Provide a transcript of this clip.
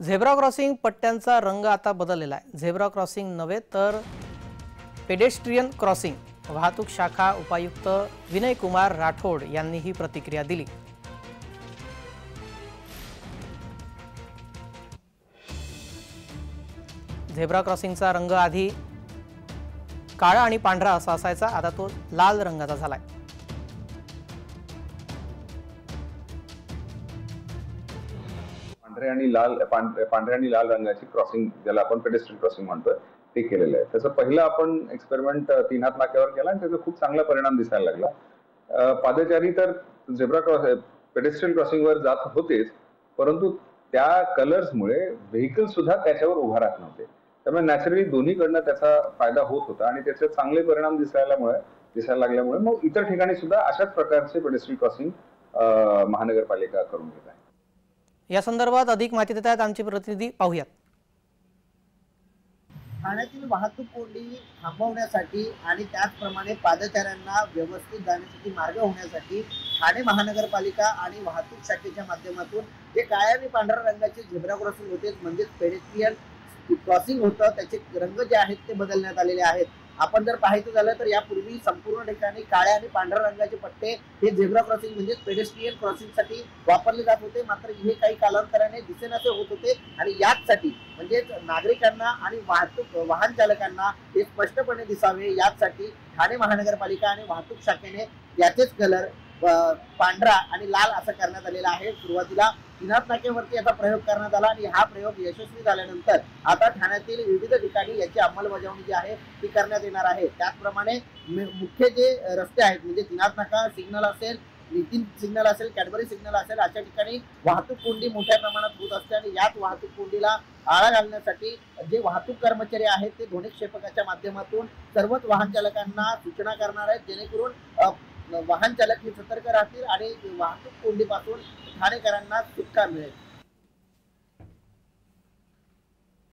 Zebra crossing पट्ट्यांचा रंग आता बदललेला आहे। झेब्रा क्रॉसिंग नव्हे तर पेडेस्ट्रियन क्रॉसिंग। वाहतूक शाखा उपायुक्त विनय कुमार राठोड यांनी ही प्रतिक्रिया दिली। झेब्रा क्रॉसिंगचा रंग आधी काळा आणि पांढरा असा असायचा, आता तो लाल रंगाचा झालाय। पांढऱ्या आणि लाल रंगाची क्रॉसिंग, ज्याला आपण पेडेस्ट्रियन क्रॉसिंग म्हणतोय, ते केलेलं आहे। त्याचं पहिलं आपण एक्सपेरिमेंट तीनाथ नाक्यावर केला आणि त्याचा खूप चांगला परिणाम दिसायला लागला। पादचारी तर झेब्रा पेडेस्ट्रियन क्रॉसिंगवर जात होतेच, परंतु त्या कलर्समुळे व्हेकल सुद्धा त्याच्यावर उभा राहत नव्हते। त्यामुळे नॅचरली दोन्हीकडनं त्याचा फायदा होत होता आणि त्याचे चांगले परिणाम दिसायला लागल्यामुळे मग इतर ठिकाणी सुद्धा अशाच प्रकारचे पेडेस्ट्रियन क्रॉसिंग महानगरपालिका करून घेत आहे। या संदर्भात अधिक माहिती देत आहेत आमचे प्रतिनिधी, पाहूयात। ठाण्यातील वाहतूक कोंडी थांबवण्यासाठी आणि त्याचप्रमाणे पादचाऱ्यांना व्यवस्थित जाण्यासाठी मार्ग होण्यासाठी ठाणे महानगरपालिका आणि वाहतूक शाखेच्या माध्यमातून जे काळ्या आणि पांढऱ्या रंगाचे झेब्रा क्रॉसिंग होते, म्हणजे पेडेस्ट्रियन क्रॉसिंग होतं, त्याचे रंग जे आहेत ते बदलण्यात आलेले आहेत। आपण जर पाहायचं झालं तर यापूर्वी संपूर्ण ठिकाणी काळ्या आणि पांढऱ्या रंगाचे पट्टे हे झेब्रा क्रॉसिंग म्हणजे पेडेस्ट्रियन क्रॉसिंगसाठी वापरले जात होते, मात्र हे काही कालांतराने दिसेनासे होत होते आणि याचसाठी म्हणजे नागरिकांना आणि वाहन चालकांना हे स्पष्टपणे दिसावे यासाठी ठाणे महानगरपालिका आणि वाहतूक शाखेने याचेच कलर पांढरा आणि लाल असं करण्यात आलेला आहे। सुरुवातीला तीनाथ नाक्यावरती याचा प्रयोग करण्यात आला आणि हा प्रयोग यशस्वी झाल्यानंतर आता ठाण्यातील विविध ठिकाणी याची अंमलबजावणी जी आहे ती करण्यात येणार आहे। त्याचप्रमाणे मुख्य जे रस्ते आहेत म्हणजे तीनाथ नाका सिग्नल असेल, नितीन सिग्नल असेल, कॅडबरी सिग्नल असेल, अशा ठिकाणी वाहतूक कोंडी मोठ्या प्रमाणात होत असते आणि याच वाहतूक कोंडीला आळा घालण्यासाठी जे वाहतूक कर्मचारी आहेत ते ध्वनिक्षेपकाच्या माध्यमातून सर्वच वाहन चालकांना सूचना करणार आहेत, जेणेकरून वाहन चालक हे सतर्क राहतील आणि वाहतूक कोंडीपासून ठाणेकरांना सुटका मिळेल।